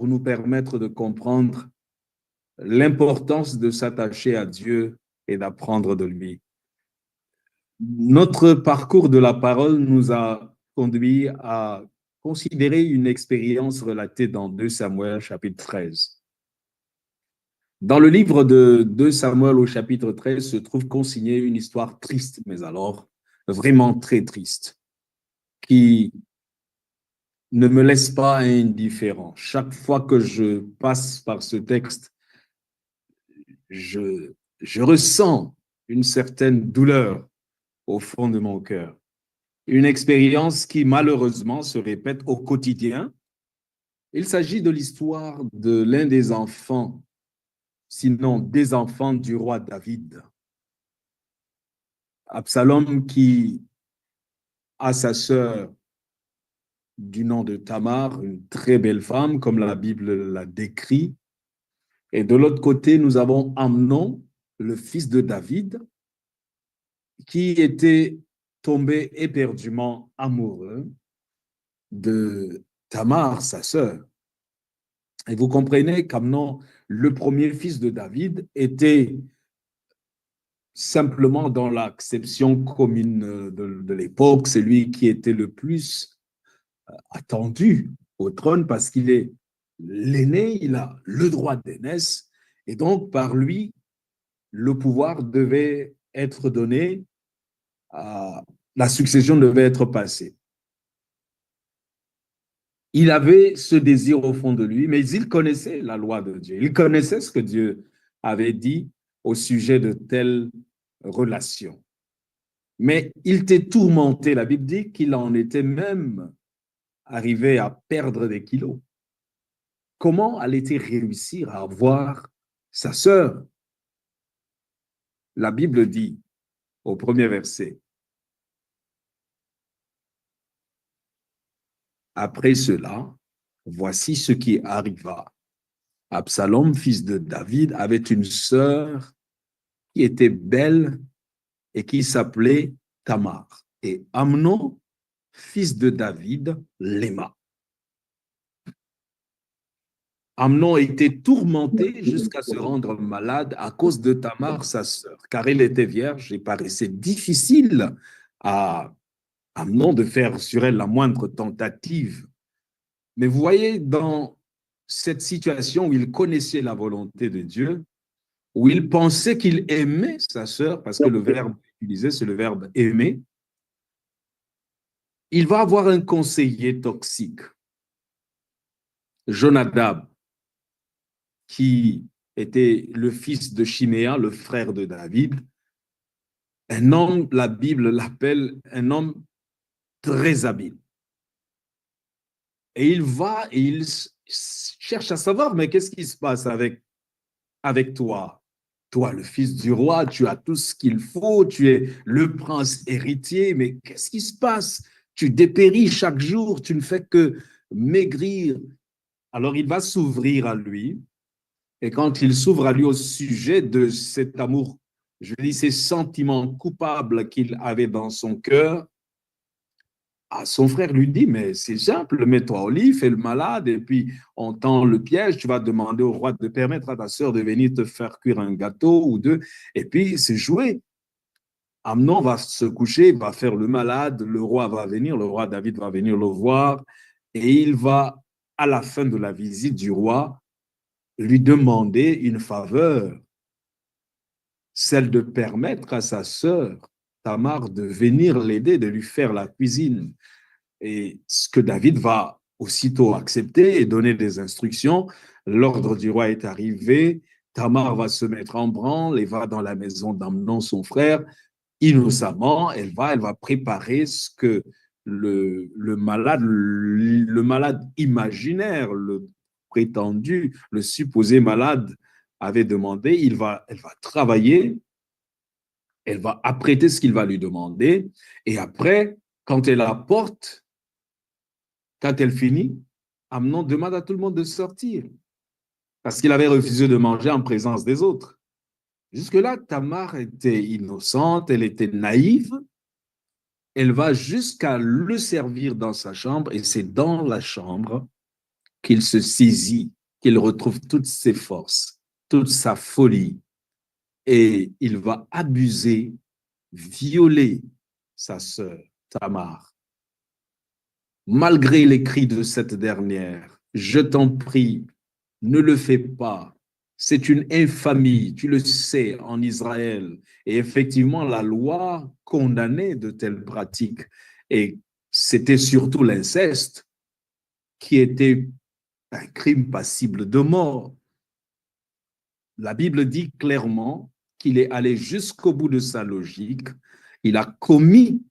pour nous permettre de comprendre l'importance de s'attacher à Dieu et d'apprendre de lui. Notre parcours de la parole nous a conduit à considérer une expérience relatée dans 2 Samuel chapitre 13. Dans le livre de 2 Samuel au chapitre 13 se trouve consignée une histoire triste, mais alors vraiment très triste, qui ne me laisse pas indifférent. Chaque fois que je passe par ce texte, je ressens une certaine douleur au fond de mon cœur. Une expérience qui malheureusement se répète au quotidien. Il s'agit de l'histoire de l'un des enfants, sinon des enfants du roi David. Absalom qui a sa sœur du nom de Tamar, une très belle femme, comme la Bible la décrit. Et de l'autre côté, nous avons Amnon, le fils de David, qui était tombé éperdument amoureux de Tamar, sa sœur. Et vous comprenez qu'Amnon, le premier fils de David, était simplement dans l'acception commune de l'époque, celui qui était le plus attendu au trône parce qu'il est l'aîné, il a le droit d'aînesse, et donc par lui, le pouvoir devait être donné, la succession devait être passée. Il avait ce désir au fond de lui, mais il connaissait la loi de Dieu. Il connaissait ce que Dieu avait dit au sujet de telles relations. Mais il était tourmenté. La Bible dit qu'il en était même arrivé à perdre des kilos. Comment allait-il réussir à avoir sa sœur? La Bible dit au premier verset, après cela, voici ce qui arriva. Absalom, fils de David, avait une sœur qui était belle et qui s'appelait Tamar. Et Amnon, fils de David, l'aima. Amnon était tourmenté jusqu'à se rendre malade à cause de Tamar, sa sœur, car elle était vierge et paraissait difficile à Amnon de faire sur elle la moindre tentative. Mais vous voyez, dans cette situation où il connaissait la volonté de Dieu, où il pensait qu'il aimait sa sœur, parce que le verbe utilisé, c'est le verbe aimer, il va avoir un conseiller toxique, Jonadab, qui était le fils de Chiméa, le frère de David, un homme, la Bible l'appelle un homme très habile. Et il va et il cherche à savoir, mais qu'est-ce qui se passe avec toi? Toi, le fils du roi, tu as tout ce qu'il faut, tu es le prince héritier, mais qu'est-ce qui se passe? Tu dépéris chaque jour, tu ne fais que maigrir. Alors il va s'ouvrir à lui, et quand il s'ouvre à lui au sujet de cet amour, je dis ces sentiments coupables qu'il avait dans son cœur, son frère lui dit, mais c'est simple, mets-toi au lit, fais le malade, et puis on tend le piège, tu vas demander au roi de permettre à ta sœur de venir te faire cuire un gâteau ou deux, et puis c'est joué. Amnon va se coucher, va faire le malade, le roi va venir, le roi David va venir le voir, et il va, à la fin de la visite du roi, lui demander une faveur, celle de permettre à sa sœur, Tamar, de venir l'aider, de lui faire la cuisine. Et ce que David va aussitôt accepter et donner des instructions. L'ordre du roi est arrivé. Tamar va se mettre en branle et va dans la maison d'Amnon, son frère. Innocemment, elle va préparer ce que le malade imaginaire, le prétendu, le supposé malade avait demandé. Elle va travailler, elle va apprêter ce qu'il va lui demander. Et après, quand elle apporte, quand elle finit, Amnon demande à tout le monde de sortir parce qu'il avait refusé de manger en présence des autres. Jusque-là, Tamar était innocente, elle était naïve. Elle va jusqu'à le servir dans sa chambre et c'est dans la chambre qu'il se saisit, qu'il retrouve toutes ses forces, toute sa folie, et il va abuser, violer sa sœur Tamar. Malgré les cris de cette dernière, je t'en prie, ne le fais pas. C'est une infamie, tu le sais, en Israël. Et effectivement, la loi condamnait de telles pratiques. Et c'était surtout l'inceste qui était un crime passible de mort. La Bible dit clairement qu'il est allé jusqu'au bout de sa logique. Il a commis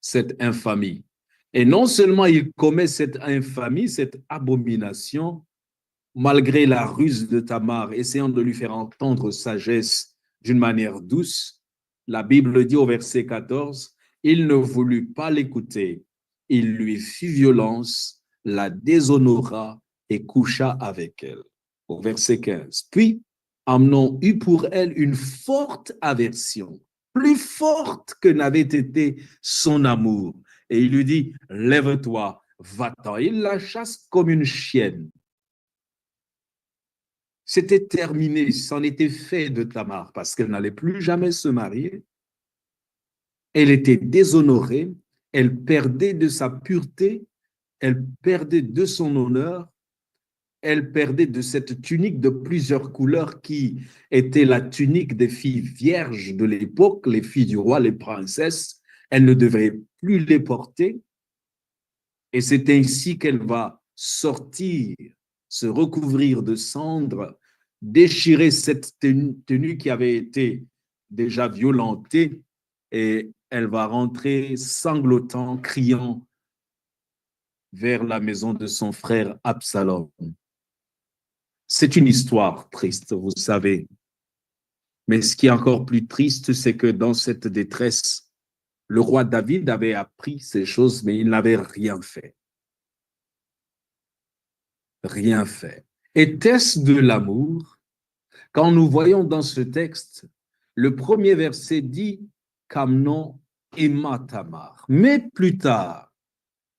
cette infamie. Et non seulement il commet cette infamie, cette abomination, malgré la ruse de Tamar, essayant de lui faire entendre sagesse d'une manière douce, la Bible dit au verset 14, il ne voulut pas l'écouter. Il lui fit violence, la déshonora et coucha avec elle. Au verset 15. Puis, Amnon eut pour elle une forte aversion, plus forte que n'avait été son amour. Et il lui dit, lève-toi, va-t'en. Il la chasse comme une chienne. C'était terminé, c'en était fait de Tamar parce qu'elle n'allait plus jamais se marier. Elle était déshonorée, elle perdait de sa pureté, elle perdait de son honneur, elle perdait de cette tunique de plusieurs couleurs qui était la tunique des filles vierges de l'époque, les filles du roi, les princesses. Elle ne devait plus les porter. Et c'est ainsi qu'elle va sortir, se recouvrir de cendres, déchirer cette tenue qui avait été déjà violentée, et elle va rentrer sanglotant, criant vers la maison de son frère Absalom. C'est une histoire triste, vous savez. Mais ce qui est encore plus triste, c'est que dans cette détresse, le roi David avait appris ces choses, mais il n'avait rien fait. Rien fait. Était-ce de l'amour? Quand nous voyons dans ce texte, le premier verset dit qu'Amnon aima Tamar. Mais plus tard,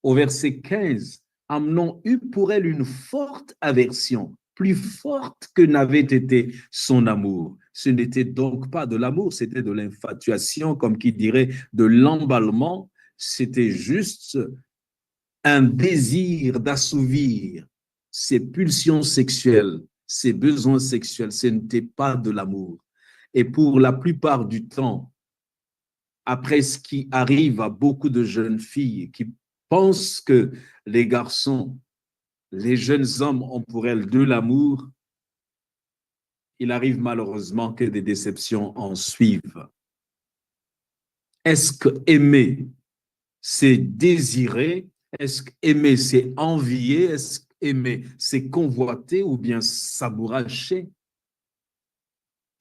au verset 15, Amnon eut pour elle une forte aversion, plus forte que n'avait été son amour. Ce n'était donc pas de l'amour, c'était de l'infatuation, comme qui dirait de l'emballement. C'était juste un désir d'assouvir ses pulsions sexuelles, ses besoins sexuels. Ce n'était pas de l'amour. Et pour la plupart du temps, après ce qui arrive à beaucoup de jeunes filles qui pensent que les garçons, les jeunes hommes ont pour elles de l'amour, il arrive malheureusement que des déceptions en suivent. Est-ce que aimer, c'est désirer? Est-ce qu'aimer, c'est envier? Est-ce qu'aimer, c'est convoiter ou bien s'amouracher?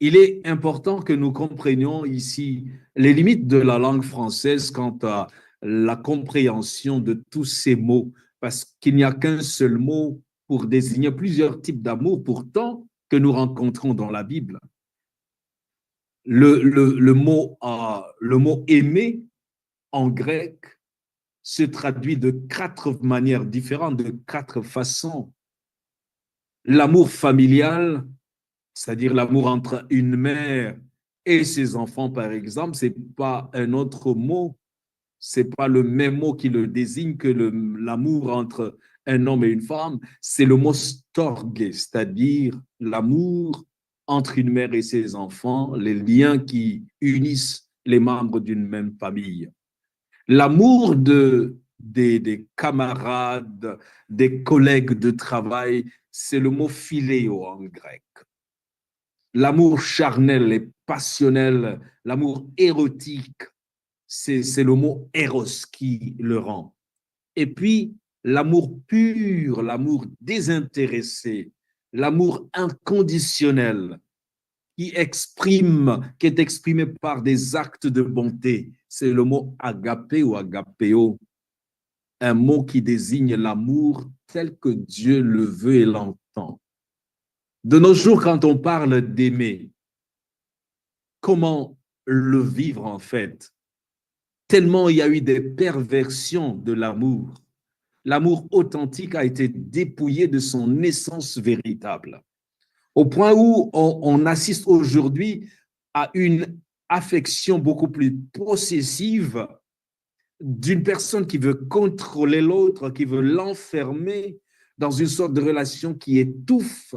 Il est important que nous comprenions ici les limites de la langue française quant à la compréhension de tous ces mots, parce qu'il n'y a qu'un seul mot pour désigner plusieurs types d'amour, pourtant, que nous rencontrons dans la Bible. Le mot aimer en grec se traduit de 4 manières différentes, de 4 façons. L'amour familial, c'est-à-dire l'amour entre une mère et ses enfants, par exemple, ce n'est pas un autre mot, ce n'est pas le même mot qui le désigne que l'amour entre un homme et une femme, c'est le mot storge, c'est-à-dire l'amour entre une mère et ses enfants, les liens qui unissent les membres d'une même famille. L'amour des camarades, des collègues de travail, c'est le mot philéo en grec. L'amour charnel et passionnel, l'amour érotique, c'est le mot éros qui le rend. Et puis, l'amour pur, l'amour désintéressé, l'amour inconditionnel, qui est exprimé par des actes de bonté. C'est le mot agapé ou agapéo, un mot qui désigne l'amour tel que Dieu le veut et l'entend. De nos jours, quand on parle d'aimer, comment le vivre en fait? Tellement il y a eu des perversions de l'amour. L'amour authentique a été dépouillé de son essence véritable, au point où on assiste aujourd'hui à une affection beaucoup plus possessive d'une personne qui veut contrôler l'autre, qui veut l'enfermer dans une sorte de relation qui étouffe.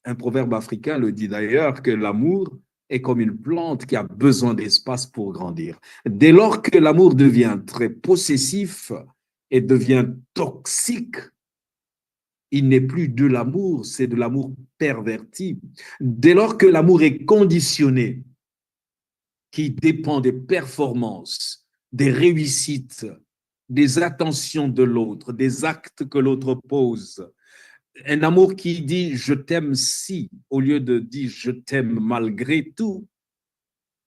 Un proverbe africain le dit d'ailleurs, que l'amour est comme une plante qui a besoin d'espace pour grandir. Dès lors que l'amour devient très possessif et devient toxique, il n'est plus de l'amour, c'est de l'amour perverti. Dès lors que l'amour est conditionné, qui dépend des performances, des réussites, des attentions de l'autre, des actes que l'autre pose, un amour qui dit je t'aime si, au lieu de dire je t'aime malgré tout,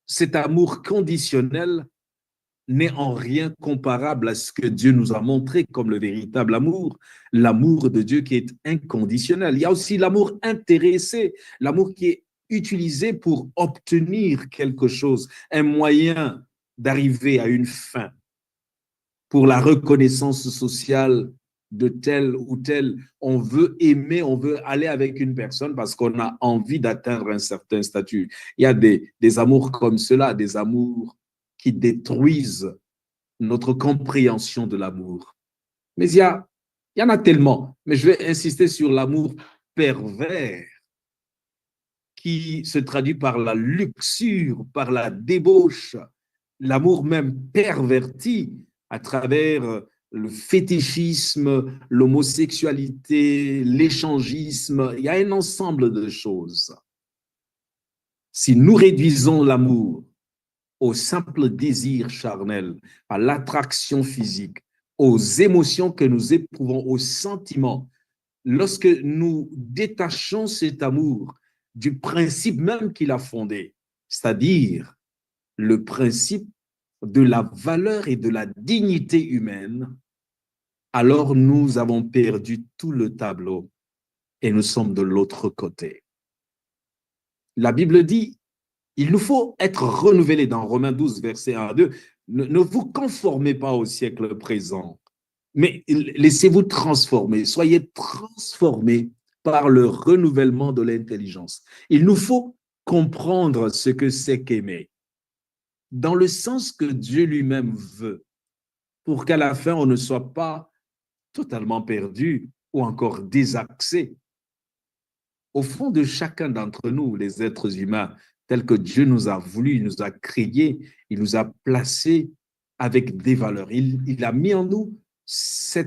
cet amour conditionnel n'est en rien comparable à ce que Dieu nous a montré comme le véritable amour, l'amour de Dieu qui est inconditionnel. Il y a aussi l'amour intéressé, l'amour qui est utilisé pour obtenir quelque chose, un moyen d'arriver à une fin, pour la reconnaissance sociale de tel ou tel. On veut aimer, on veut aller avec une personne parce qu'on a envie d'atteindre un certain statut. Il y a des amours comme cela, des amours qui détruisent notre compréhension de l'amour. Mais il y en a tellement. Mais je vais insister sur l'amour pervers qui se traduit par la luxure, par la débauche, l'amour même perverti à travers le fétichisme, l'homosexualité, l'échangisme. Il y a un ensemble de choses. Si nous réduisons l'amour au simple désir charnel, à l'attraction physique, aux émotions que nous éprouvons, aux sentiments, lorsque nous détachons cet amour du principe même qu'il a fondé, c'est-à-dire le principe de la valeur et de la dignité humaine, alors nous avons perdu tout le tableau et nous sommes de l'autre côté. La Bible dit, il nous faut être renouvelés dans Romains 12, verset 1 à 2. Ne vous conformez pas au siècle présent, mais laissez-vous transformer, soyez transformés par le renouvellement de l'intelligence. Il nous faut comprendre ce que c'est qu'aimer, dans le sens que Dieu lui-même veut, pour qu'à la fin, on ne soit pas totalement perdu ou encore désaxé. Au fond de chacun d'entre nous, les êtres humains, tels que Dieu nous a voulu, il nous a créés, il nous a placés avec des valeurs. Il a mis en nous ce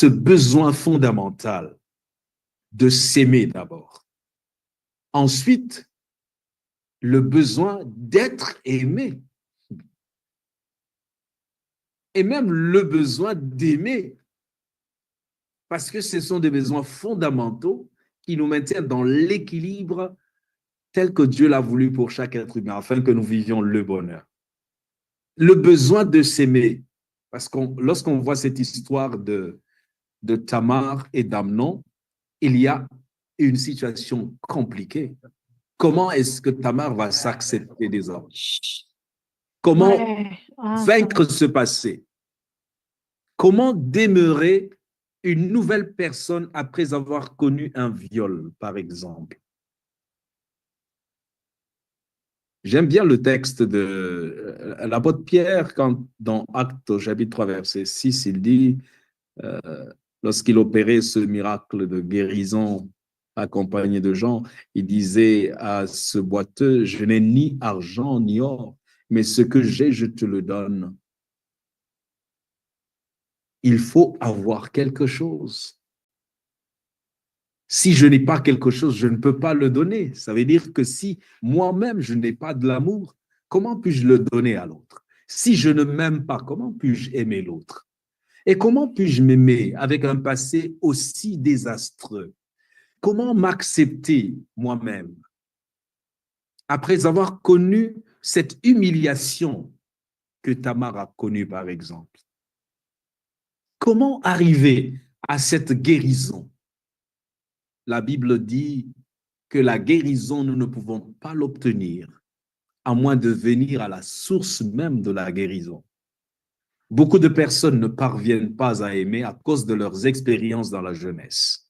besoin fondamental de s'aimer d'abord. Ensuite, le besoin d'être aimé. Et même le besoin d'aimer. Parce que ce sont des besoins fondamentaux qui nous maintiennent dans l'équilibre tel que Dieu l'a voulu pour chaque être humain, afin que nous vivions le bonheur. Le besoin de s'aimer. Parce que lorsqu'on voit cette histoire de Tamar et d'Amnon, il y a une situation compliquée. Comment est-ce que Tamar va s'accepter désormais? Comment vaincre ce passé? Comment demeurer une nouvelle personne après avoir connu un viol, par exemple? J'aime bien le texte de l'apôtre Pierre, quand dans Actes, au chapitre 3, verset 6, il dit, lorsqu'il opérait ce miracle de guérison accompagné de gens, il disait à ce boiteux, je n'ai ni argent ni or, mais ce que j'ai, je te le donne. Il faut avoir quelque chose. Si je n'ai pas quelque chose, je ne peux pas le donner. Ça veut dire que si moi-même, je n'ai pas de l'amour, comment puis-je le donner à l'autre? Si je ne m'aime pas, comment puis-je aimer l'autre? Et comment puis-je m'aimer avec un passé aussi désastreux? Comment m'accepter moi-même après avoir connu cette humiliation que Tamar a connue, par exemple? Comment arriver à cette guérison? La Bible dit que la guérison, nous ne pouvons pas l'obtenir à moins de venir à la source même de la guérison. Beaucoup de personnes ne parviennent pas à aimer à cause de leurs expériences dans la jeunesse.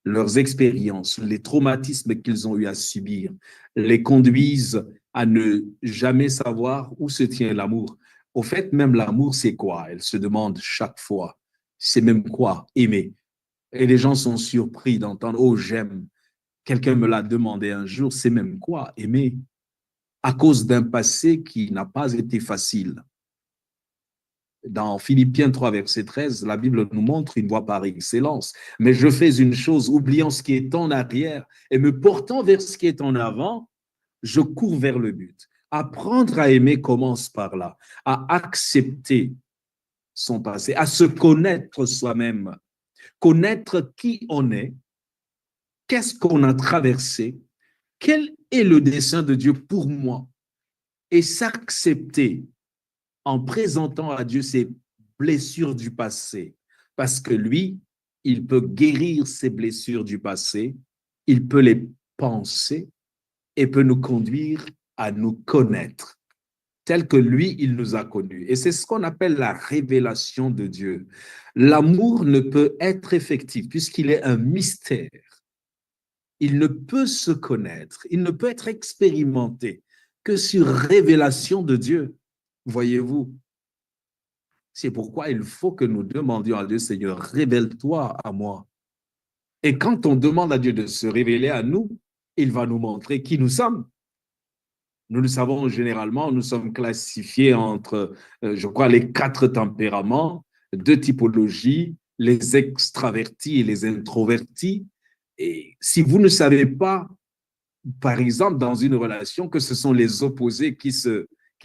Leurs expériences, les traumatismes qu'ils ont eu à subir, les conduisent à ne jamais savoir où se tient l'amour. Au fait, même l'amour, c'est quoi? Elle se demande chaque fois. C'est même quoi? Aimer. Et les gens sont surpris d'entendre, oh, j'aime. Quelqu'un me l'a demandé un jour, c'est même quoi? Aimer. À cause d'un passé qui n'a pas été facile. Dans Philippiens 3, verset 13, la Bible nous montre une voie par excellence. Mais je fais une chose, oubliant ce qui est en arrière et me portant vers ce qui est en avant, je cours vers le but. Apprendre à aimer commence par là, à accepter son passé, à se connaître soi-même, connaître qui on est, qu'est-ce qu'on a traversé, quel est le dessein de Dieu pour moi, et s'accepter en présentant à Dieu ses blessures du passé. Parce que lui, il peut guérir ces blessures du passé, il peut les penser et peut nous conduire à nous connaître tel que lui, il nous a connus. Et c'est ce qu'on appelle la révélation de Dieu. L'amour ne peut être effectif puisqu'il est un mystère. Il ne peut se connaître, il ne peut être expérimenté que sur révélation de Dieu. Voyez-vous, c'est pourquoi il faut que nous demandions à Dieu, Seigneur, révèle-toi à moi. Et quand on demande à Dieu de se révéler à nous, il va nous montrer qui nous sommes. Nous le savons généralement, nous sommes classifiés entre, je crois, les 4 tempéraments, 2 typologies, les extravertis et les introvertis. Et si vous ne savez pas, par exemple, dans une relation, que ce sont les opposés qui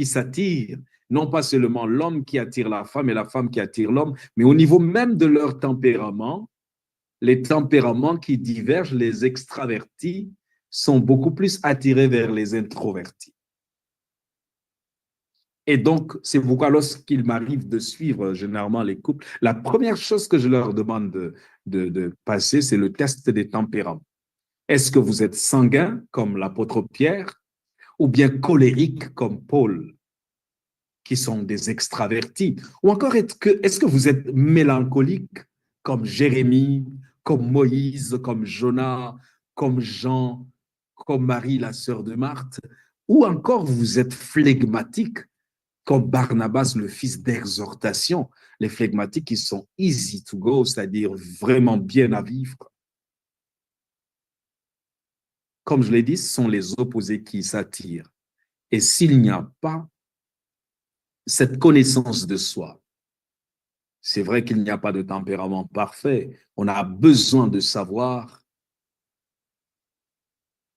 s'attirent, non pas seulement l'homme qui attire la femme et la femme qui attire l'homme, mais au niveau même de leur tempérament, les tempéraments qui divergent, les extravertis sont beaucoup plus attirés vers les introvertis. Et donc, c'est pourquoi lorsqu'il m'arrive de suivre généralement les couples, la première chose que je leur demande de passer, c'est le test des tempéraments. Est-ce que vous êtes sanguin, comme l'apôtre Pierre, ou bien colérique, comme Paul, qui sont des extravertis? Ou encore, est-ce que vous êtes mélancolique, comme Jérémie, comme Moïse, comme Jonas, comme Jean, comme Marie, la sœur de Marthe? Ou encore, vous êtes flegmatique, comme Barnabas, le fils d'exhortation, les flegmatiques qui sont easy to go, c'est-à-dire vraiment bien à vivre. Comme je l'ai dit, ce sont les opposés qui s'attirent. Et s'il n'y a pas cette connaissance de soi, c'est vrai qu'il n'y a pas de tempérament parfait. On a besoin de savoir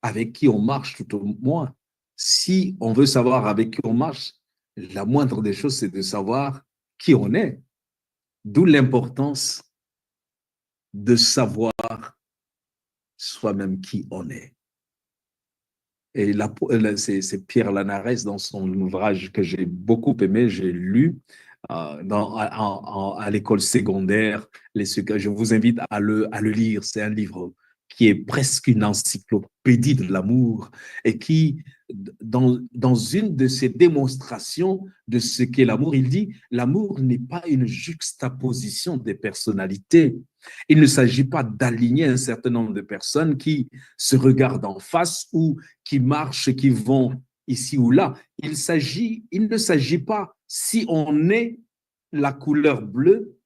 avec qui on marche tout au moins. Si on veut savoir avec qui on marche, la moindre des choses, c'est de savoir qui on est. D'où l'importance de savoir soi-même qui on est. Et c'est Pierre Lanares dans son ouvrage que j'ai beaucoup aimé, j'ai lu à l'école secondaire. Je vous invite à le lire. C'est un livre qui est presque une encyclopédie de l'amour et qui, dans une de ses démonstrations de ce qu'est l'amour, il dit, l'amour n'est pas une juxtaposition des personnalités. Il ne s'agit pas d'aligner un certain nombre de personnes qui se regardent en face ou qui marchent, qui vont ici ou là. Il ne s'agit pas, si on est la couleur bleue,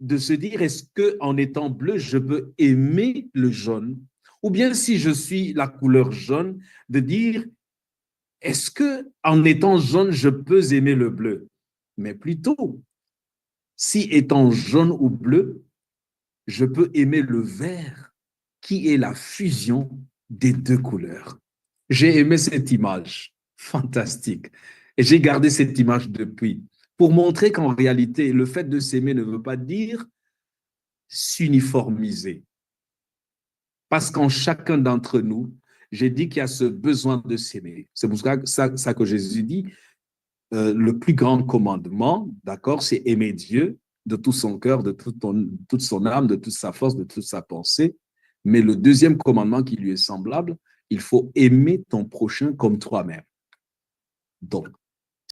de se dire, est-ce qu'en étant bleu, je peux aimer le jaune? Ou bien si je suis la couleur jaune, de dire, est-ce qu'en étant jaune, je peux aimer le bleu? Mais plutôt, si étant jaune ou bleu, je peux aimer le vert, qui est la fusion des 2 couleurs. J'ai aimé cette image, fantastique. Et j'ai gardé cette image depuis, pour montrer qu'en réalité, le fait de s'aimer ne veut pas dire s'uniformiser. Parce qu'en chacun d'entre nous, j'ai dit qu'il y a ce besoin de s'aimer. C'est pour ça que Jésus dit, le plus grand commandement, d'accord, c'est aimer Dieu de tout son cœur, de toute son âme, de toute sa force, de toute sa pensée. Mais le deuxième commandement qui lui est semblable, il faut aimer ton prochain comme toi-même. Donc,